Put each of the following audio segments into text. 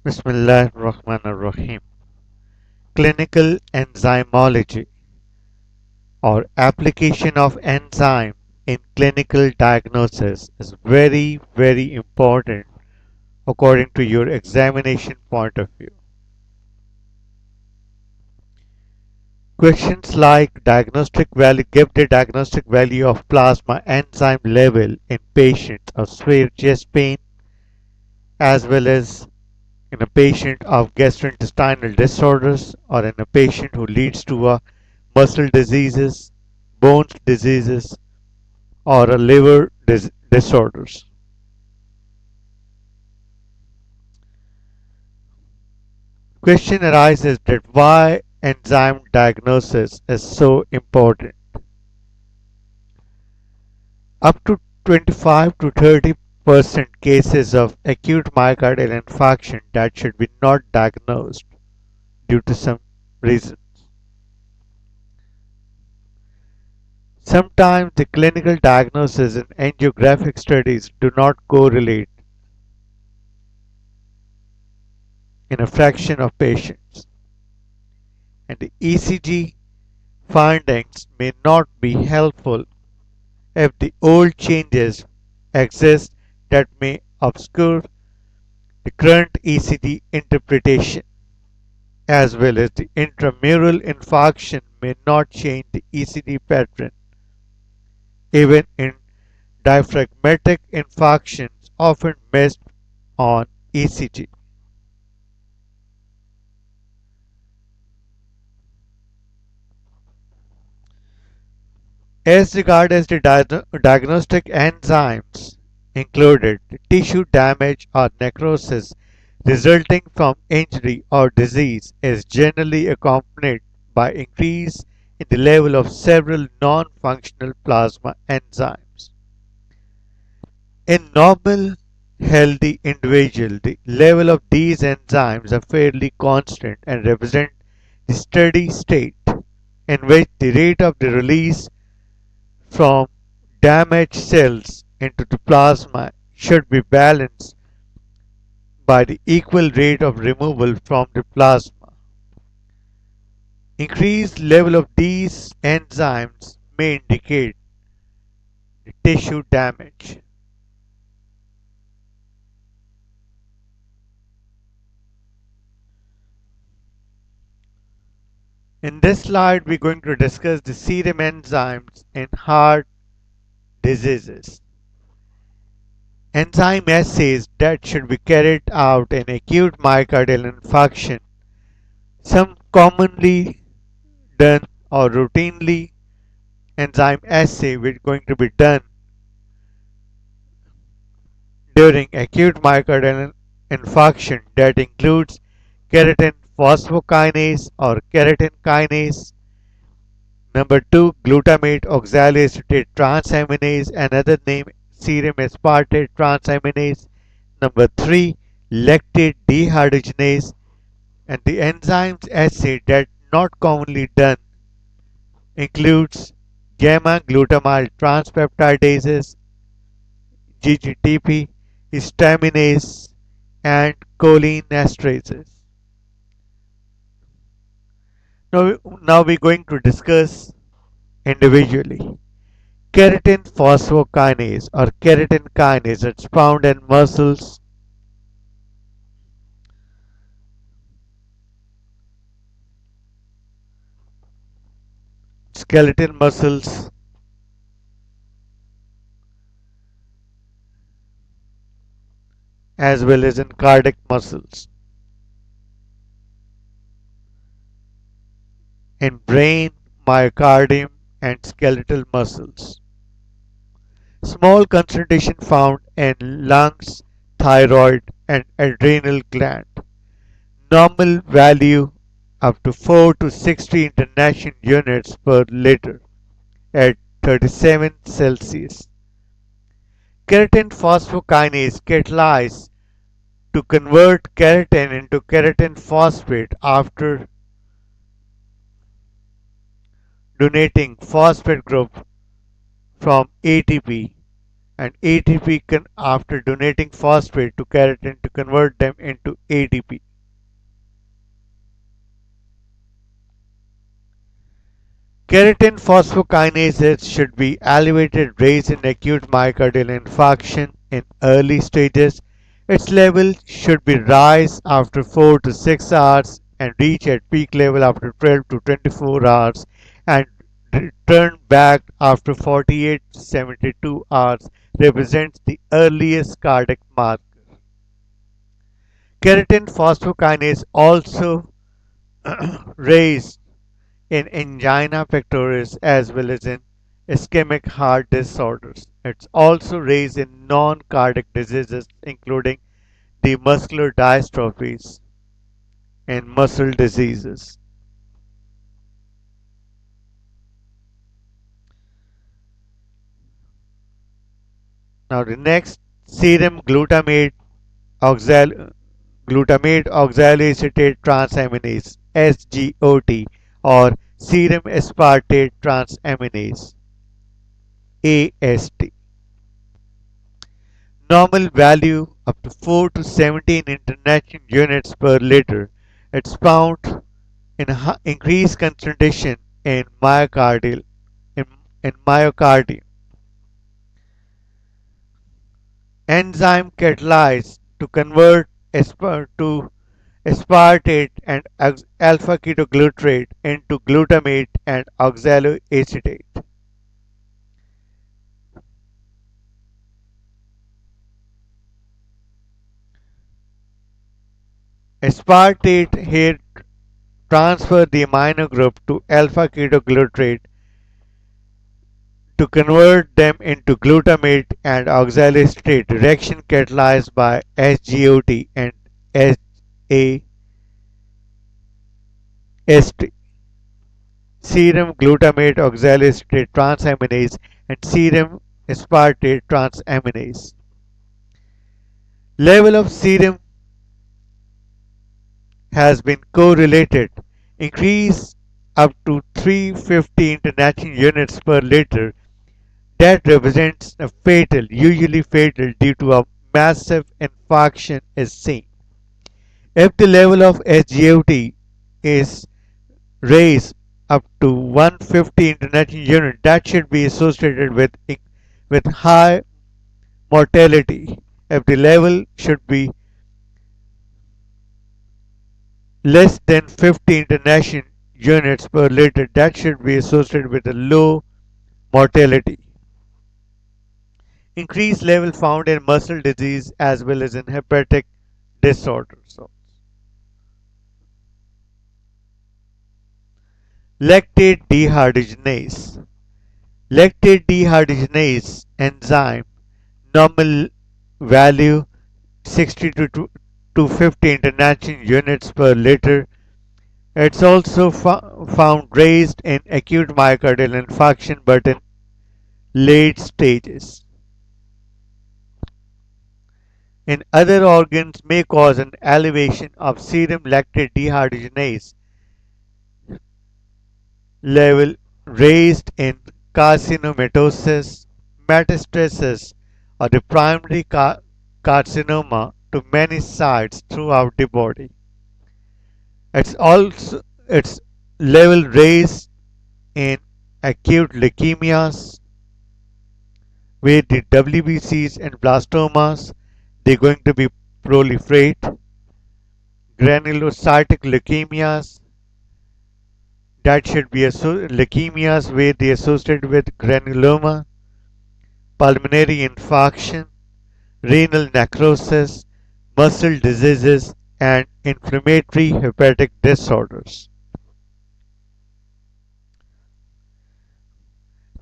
Bismillah ar-Rahman ar-Rahim. Clinical enzymology or application of enzyme in clinical diagnosis is very important according to your examination point of view. Questions like diagnostic value give the diagnostic value of plasma enzyme level in patients of severe chest pain as well as in a patient of gastrointestinal disorders or in a patient who leads to a muscle diseases, bones diseases, or a liver disorders. Question arises that why enzyme diagnosis is so important. Up to 25 to 30% cases of acute myocardial infarction that should be not diagnosed due to some reason. Sometimes the clinical diagnosis and angiographic studies do not correlate in a fraction of patients, and the ECG findings may not be helpful if the old changes exist that may obscure the current ECG interpretation, as well as the intramural infarction may not change the ECG pattern. Even in diaphragmatic infarctions often missed on ECG. As regards the diagnostic enzymes included, tissue damage or necrosis resulting from injury or disease is generally accompanied by increase in the level of several non-functional plasma enzymes. In normal healthy individual, the level of these enzymes are fairly constant and represent the steady state in which the rate of the release from damaged cells into the plasma should be balanced by the equal rate of removal from the plasma. Increased level of these enzymes may indicate the tissue damage. In this slide, we're going to discuss the serum enzymes in heart diseases. Enzyme assays that should be carried out in acute myocardial infarction. Some commonly done or routinely enzyme assay which is going to be done during acute myocardial infarction that includes keratin phosphokinase or keratin kinase. Number 2, glutamate oxaloacetate transaminase, another name serum aspartate transaminase. Number 3, lactate dehydrogenase, and the enzymes assay that not commonly done includes gamma glutamyl transpeptidases, GGTP, histaminase, and cholinesterases. Now we're going to discuss individually. Keratin phosphokinase or keratin kinase that's found in muscles, skeletal muscles, as well as in cardiac muscles, in brain, myocardium, and skeletal muscles. Small concentration found in lungs, thyroid, and adrenal gland. Normal value up to 4 to 60 international units per liter at 37 Celsius. Keratin phosphokinase catalyzes to convert keratin into keratin phosphate after donating phosphate group from ATP and ATP after donating phosphate to keratin to convert them into ATP. Keratin phosphokinases should be elevated raised in acute myocardial infarction in early stages. Its level should be rise after 4 to 6 hours and reach at peak level after 12 to 24 hours and return back after 48 to 72 hours represents the earliest cardiac marker. Keratin phosphokinase also raised in angina pectoris as well as in ischemic heart disorders. It's also raised in non-cardiac diseases including the muscular dystrophies and muscle diseases. Now the next serum glutamate oxaloacetate transaminase SGOT or serum aspartate transaminase AST. Normal value up to 4 to 17 international units per liter. It's found in increased concentration in in, in myocardium. Enzyme catalyzed to convert to aspartate and alpha ketoglutarate into glutamate and oxaloacetate. Aspartate here transfer the amino group to alpha ketoglutarate to convert them into glutamate and oxaloacetate reaction catalyzed by SGOT and SAST. Serum glutamate oxaloacetate transaminase and serum aspartate transaminase. Level of serum has been correlated. Increase up to 350 international units per liter. That represents a fatal, usually fatal due to a massive infarction is seen. If the level of SGOT is raised up to 150 international units, that should be associated with high mortality. If the level should be less than 50 international units per liter, that should be associated with a low mortality. Increased level found in muscle disease as well as in hepatic disorders. Lactate dehydrogenase. Lactate dehydrogenase enzyme normal value 60 to 50 international units per liter. It's also found raised in acute myocardial infarction but in late stages. In other organs may cause an elevation of serum lactate dehydrogenase level raised in carcinomatosis, metastasis, or the primary carcinoma to many sites throughout the body. Its level raised in acute leukemias where the WBCs and blastomas they're going to be proliferate, granulocytic leukemias that should be leukemias where they associated with granuloma, pulmonary infarction, renal necrosis, muscle diseases, and inflammatory hepatic disorders.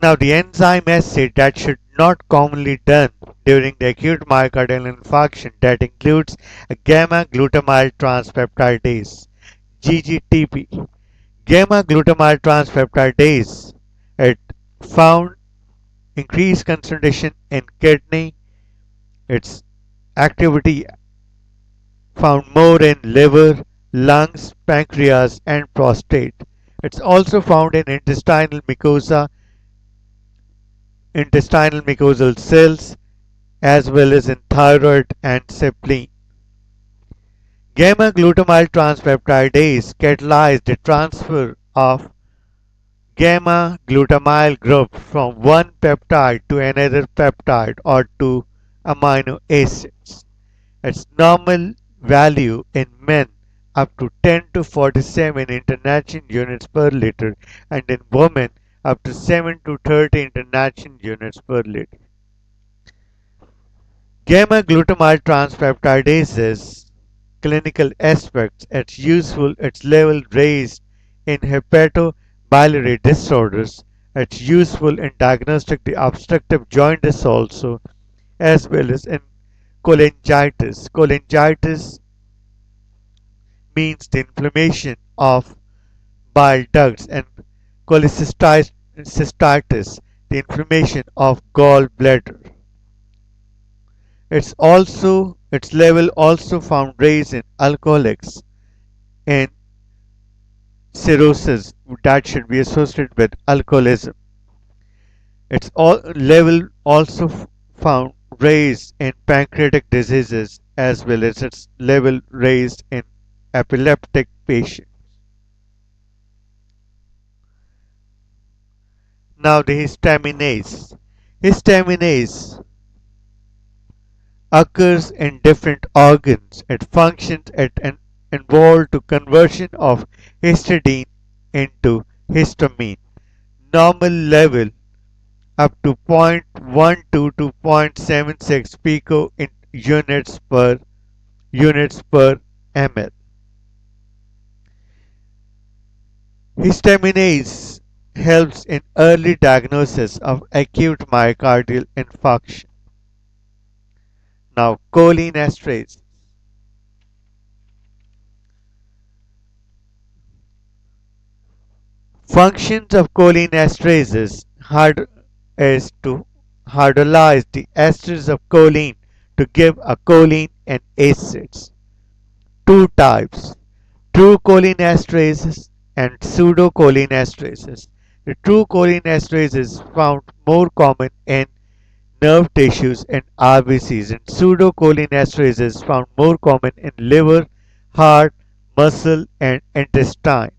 Now, the enzyme assay that should not commonly done during the acute myocardial infarction that includes a gamma glutamyl transpeptidase (GGTP). Gamma glutamyl transpeptidase it found increased concentration in kidney. Its activity found more in liver, lungs, pancreas, and prostate. It's also found in intestinal mucosal cells, as well as in thyroid and spleen. Gamma glutamyl transpeptidase catalyzes the transfer of gamma glutamyl group from one peptide to another peptide or to amino acids. Its normal value in men up to 10 to 47 international units per liter and in women up to 7 to 30 international units per liter. Gamma glutamyl transpeptidases clinical aspects. Its useful its level raised in hepatobiliary disorders. It's useful in diagnostic the obstructive jaundice also as well as in cholangitis. Cholangitis means the inflammation of bile ducts and cholecystitis, the inflammation of gallbladder. Its level also found raised in alcoholics and cirrhosis that should be associated with alcoholism. Level also found raised in pancreatic diseases as well as its level raised in epileptic patients. Now the histaminase. Histaminase occurs in different organs. It functions at an involved to conversion of histidine into histamine. Normal level up to 0.12 to 0.76 pico in units per ml. Histaminase helps in early diagnosis of acute myocardial infarction. Now, cholinesterase. Functions of cholinesterases is to hydrolyze the esters of choline to give a choline and acids. Two types: true cholinesterases and pseudocholinesterases. The true cholinesterase is found more common in nerve tissues and RBCs, and pseudocholinesterase is found more common in liver, heart, muscle, and intestine.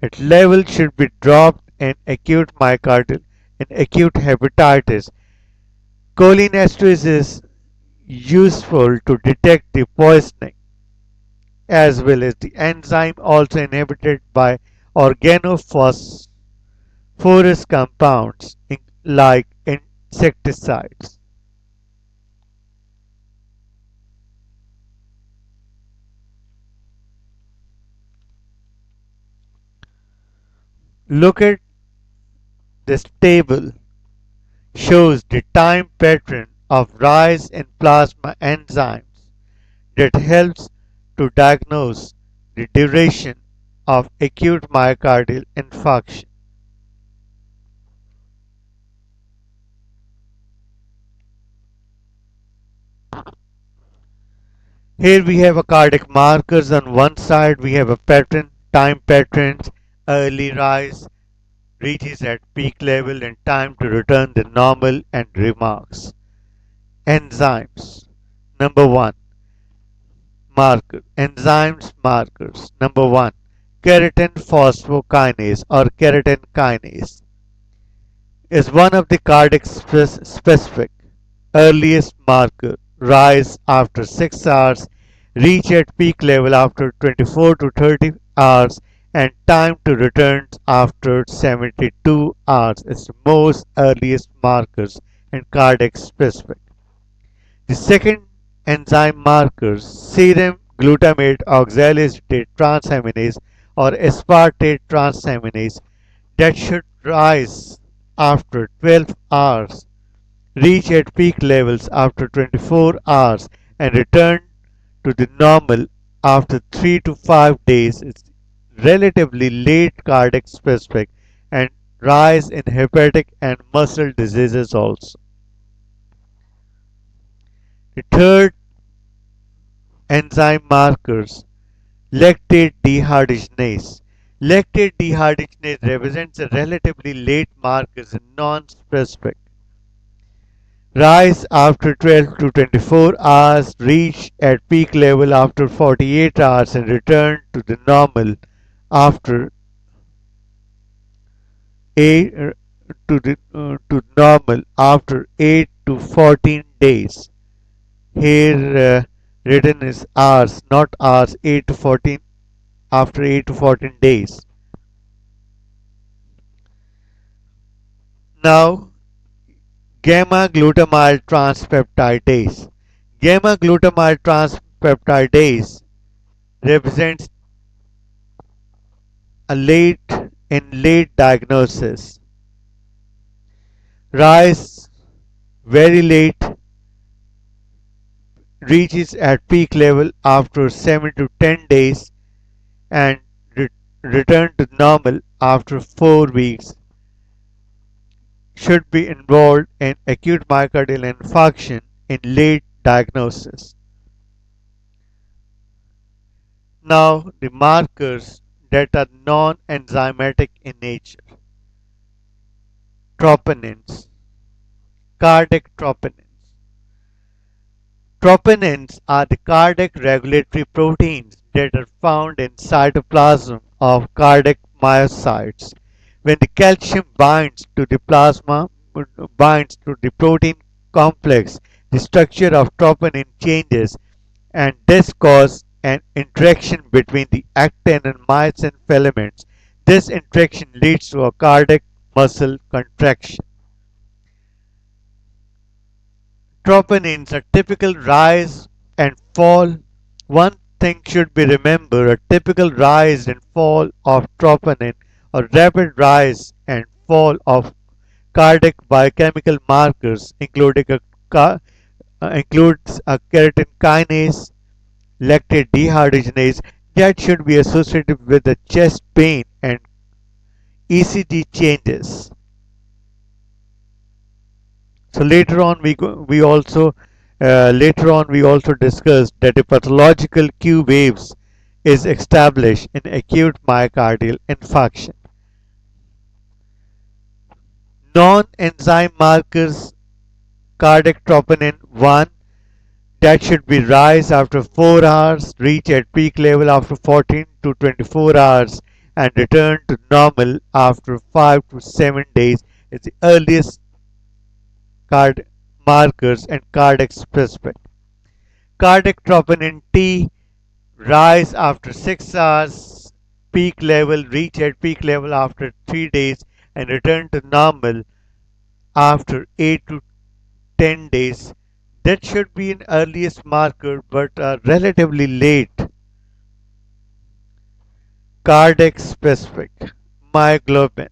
Its level should be dropped in acute myocardial and acute hepatitis. Cholinesterase is useful to detect the poisoning as well as the enzyme also inhibited by organophosphorus compounds like insecticides. Look at this table shows the time pattern of rise in plasma enzymes that helps to diagnose the duration of acute myocardial infarction. Here we have a cardiac markers on one side, we have a pattern, time patterns, early rise, reaches at peak level and time to return the normal and remarks. Enzymes. Number 1. Enzymes markers. Number 1. Keratin phosphokinase or keratin kinase is one of the cardiac specific earliest marker. Rise after 6 hours, reach at peak level after 24 to 30 hours, and time to return after 72 hours is the most earliest markers in cardiac specific. The second enzyme markers, serum glutamate oxalate transaminase or aspartate transaminase, that should rise after 12 hours, reach at peak levels after 24 hours, and return to the normal after 3 to 5 days is relatively late cardiac specific and rise in hepatic and muscle diseases also. The third enzyme markers, lactate dehydrogenase. Lactate dehydrogenase represents a relatively late marker, non-specific. Rise after 12 to 24 hours, reach at peak level after 48 hours and return to the normal after 8 to normal after 8 to 14 days. Here written is hours, not hours, 8 to 14 after 8 to 14 days. Now, gamma glutamyl transpeptidase. Gamma glutamyl transpeptidase represents a late diagnosis. Rise very late, reaches at peak level after 7 to 10 days and re- return to normal after 4 weeks. Should be involved in acute myocardial infarction in late diagnosis. Now, the markers that are non-enzymatic in nature. Troponins, cardiac troponins. Troponins are the cardiac regulatory proteins that are found in cytoplasm of cardiac myocytes. When the calcium binds to the protein complex, the structure of troponin changes and this causes an interaction between the actin and myosin filaments. This interaction leads to a cardiac muscle contraction. Troponins are typical rise and fall. One thing should be remembered, a typical rise and fall of troponin or rapid rise and fall of cardiac biochemical markers includes a keratin kinase, lactate dehydrogenase that should be associated with the chest pain and ECG changes. So later on we also discussed that a pathological Q waves is established in acute myocardial infarction. Non-enzyme markers cardiac troponin 1 that should be rise after 4 hours, reach at peak level after 14 to 24 hours and return to normal after 5 to 7 days is the earliest card markers and cardiac specific. Cardiac troponin T rise after 6 hours, peak level reach at peak level after 3 days and return to normal after 8 to 10 days. That should be an earliest marker but relatively late. Cardiac specific myoglobin,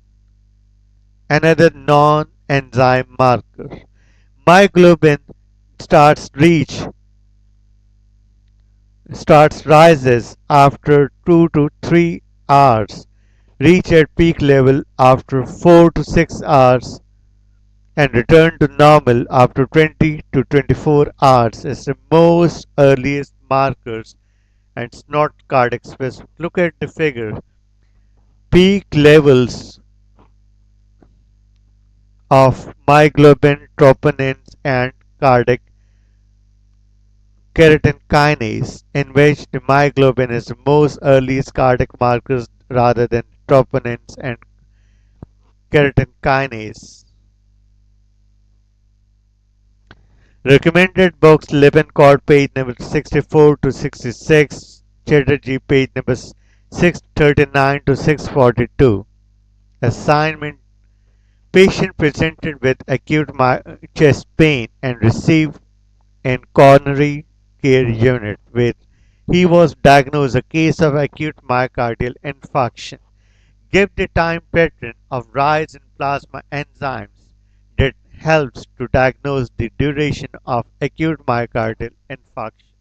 another non-enzyme marker. Myoglobin starts reach starts rises after 2 to 3 hours, reach at peak level after 4 to 6 hours, and return to normal after 20 to 24 hours is the most earliest markers and it's not cardiac specific. Look at the figure. Peak levels of myoglobin, troponins, and cardiac keratin kinase, in which the myoglobin is the most earliest cardiac markers rather than troponins and keratin kinase. Recommended books Lippincott page number 64 to 66, Chatterjee page number 639 to 642. Assignment: patient presented with acute chest pain and received in coronary care unit with he was diagnosed a case of acute myocardial infarction. Give the time pattern of rise in plasma enzymes that helps to diagnose the duration of acute myocardial infarction.